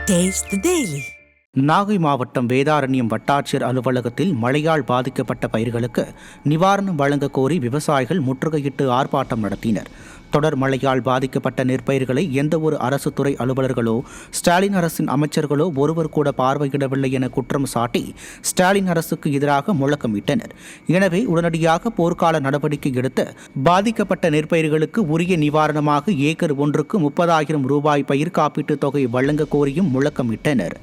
Taste the Daily. Nagai மாவட்டம் வேதாரண்யம் வட்டாட்சியர் அலுவலகத்தில் மழையால் பாதிக்கப்பட்ட பயிர்களுக்கு நிவாரணம் வழங்க கோரி விவசாயிகள் முற்றுகையிட்டு ஆர்ப்பாட்டம் நடத்தினர். தொடர் மழையால் பாதிக்கப்பட்ட நெற்பயிர்களை எந்தவொரு அரசு துறை அலுவலர்களோ ஸ்டாலின் அரசின் அமைச்சர்களோ ஒருவர் கூட பார்வையிடவில்லை என குற்றம் சாட்டி ஸ்டாலின் அரசுக்கு எதிராக முழக்கமிட்டனர். எனவே உடனடியாக போர்க்கால நடவடிக்கை எடுத்து பாதிக்கப்பட்ட நெற்பயிர்களுக்கு உரிய நிவாரணமாக ஏக்கர் ஒன்றுக்கு 30,000 ரூபாய் பயிர் காப்பீட்டுத் தொகை வழங்க கோரியும் முழக்கமிட்டனர்.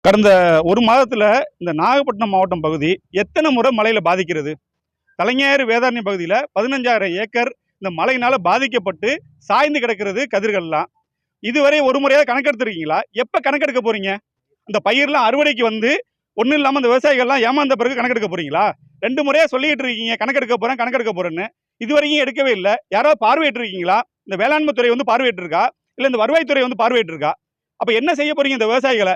கடந்த ஒரு மாதத்தில் இந்த நாகப்பட்டினம் மாவட்டம் பகுதி எத்தனை முறை மழையில் பாதிக்கிறது? தலைஞர் வேதாரண்யம் பகுதியில் 15,000 ஏக்கர் இந்த மழையினால் பாதிக்கப்பட்டு சாய்ந்து கிடக்கிறது கதிர்கள்லாம். இதுவரை ஒரு முறையாக கணக்கெடுத்துருக்கீங்களா? எப்போ கணக்கெடுக்க போகிறீங்க? அந்த பயிரெலாம் அறுவடைக்கு வந்து ஒன்றும் இல்லாமல் அந்த விவசாயிகள்லாம் ஏமாந்த பிறகு கணக்கெடுக்க போகிறீங்களா? 2 முறையாக சொல்லிக்கிட்டு இருக்கீங்க கணக்கெடுக்க போகிறேன்னு. இதுவரைக்கும் எடுக்கவே இல்லை. யாராவது பார்வையிட்டிருக்கீங்களா? இந்த வேளாண்மை துறை வந்து பார்வையிட்டிருக்கா? இல்லை இந்த வருவாய்த்துறை வந்து பார்வையிட்டிருக்கா? அப்போ என்ன செய்ய போகிறீங்க இந்த விவசாயிகளை?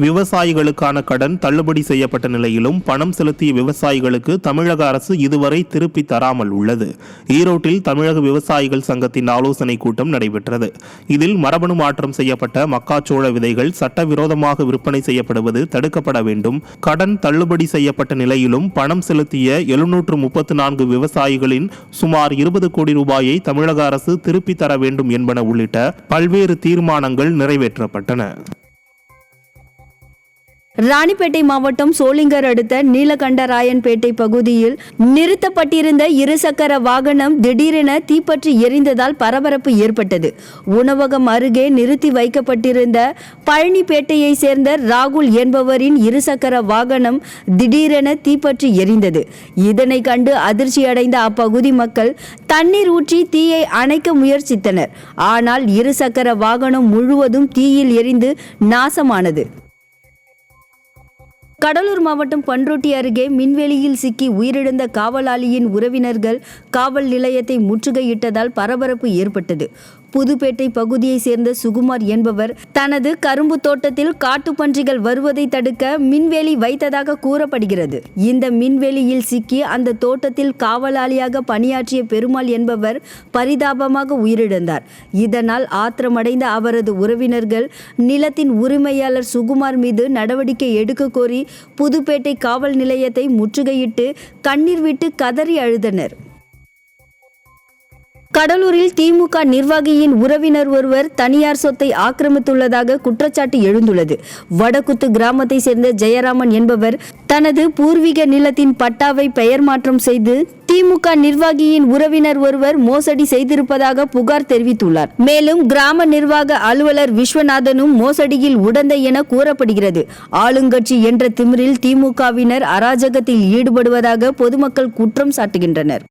விவசாயிகளுக்கான கடன் தள்ளுபடி செய்யப்பட்ட நிலையிலும் பணம் செலுத்திய விவசாயிகளுக்கு தமிழக அரசு இதுவரை திருப்பி தராமல் உள்ளது. ஈரோட்டில் தமிழக விவசாயிகள் சங்கத்தின் ஆலோசனை கூட்டம் நடைபெற்றது. இதில் மரபணு மாற்றம் செய்யப்பட்ட மக்காச்சோள விதைகள் சட்டவிரோதமாக விற்பனை செய்யப்படுவது தடுக்கப்பட வேண்டும், கடன் தள்ளுபடி செய்யப்பட்ட நிலையிலும் பணம் செலுத்திய 734 விவசாயிகளின் சுமார் 20 கோடி ரூபாயை தமிழக அரசு திருப்பி தர வேண்டும் என்பன உள்ளிட்ட பல்வேறு தீர்மானங்கள் நிறைவேற்றப்பட்டன. ராணிப்பேட்டை மாவட்டம் சோளிங்கர் அடுத்த நீலகண்டராயன்பேட்டை பகுதியில் நிறுத்தப்பட்டிருந்த இருசக்கர வாகனம் திடீரென தீப்பற்றி எரிந்ததால் பரபரப்பு ஏற்பட்டது. உணவகம் அருகே நிறுத்தி வைக்கப்பட்டிருந்த பழனிப்பேட்டையை சேர்ந்த ராகுல் என்பவரின் இருசக்கர வாகனம் திடீரென தீப்பற்றி எரிந்தது. இதனை கண்டு அதிர்ச்சியடைந்த அப்பகுதி மக்கள் தண்ணீர் ஊற்றி தீயை அணைக்க முயற்சித்தனர். ஆனால் இருசக்கர வாகனம் முழுவதும் தீயில் எரிந்து நாசமானது. கடலூர் மாவட்டம் பண்ருட்டி அருகே மின்வெளியில் சிக்கி உயிரிழந்த காவலாளியின் உறவினர்கள் காவல் நிலையத்தை முற்றுகையிட்டதால் பரபரப்பு ஏற்பட்டது. புதுப்பேட்டை பகுதியை சேர்ந்த சுகுமார் என்பவர் தனது கரும்பு தோட்டத்தில் காட்டுப்பன்றிகள் வருவதை தடுக்க மின்வேலி வைத்ததாக கூறப்படுகிறது. இந்த மின்வேலியில் சிக்கி அந்த தோட்டத்தில் காவலாளியாக பணியாற்றிய பெருமாள் என்பவர் பரிதாபமாக உயிரிழந்தார். இதனால் ஆத்திரமடைந்த அவரது உறவினர்கள் நிலத்தின் உரிமையாளர் சுகுமார் மீது நடவடிக்கை எடுக்க கோரி புதுப்பேட்டை காவல் நிலையத்தை முற்றுகையிட்டு கண்ணீர் விட்டு கதறி அழுதனர். கடலூரில் திமுக நிர்வாகியின் உறவினர் ஒருவர் தனியார் சொத்தை ஆக்கிரமித்துள்ளதாக குற்றச்சாட்டு எழுந்துள்ளது. வடக்குத்து கிராமத்தை சேர்ந்த ஜெயராமன் என்பவர் தனது பூர்வீக நிலத்தின் பட்டாவை பெயர் மாற்றம் செய்து திமுக நிர்வாகியின் உறவினர் ஒருவர் மோசடி செய்திருப்பதாக புகார் தெரிவித்துள்ளார். மேலும் கிராம நிர்வாக அலுவலர் விஸ்வநாதனும் மோசடியில் உடந்தை என கூறப்படுகிறது. ஆளுங்கட்சி என்ற திமிரில் திமுகவினர் அராஜகத்தில் ஈடுபடுவதாக பொதுமக்கள் குற்றம் சாட்டுகின்றனர்.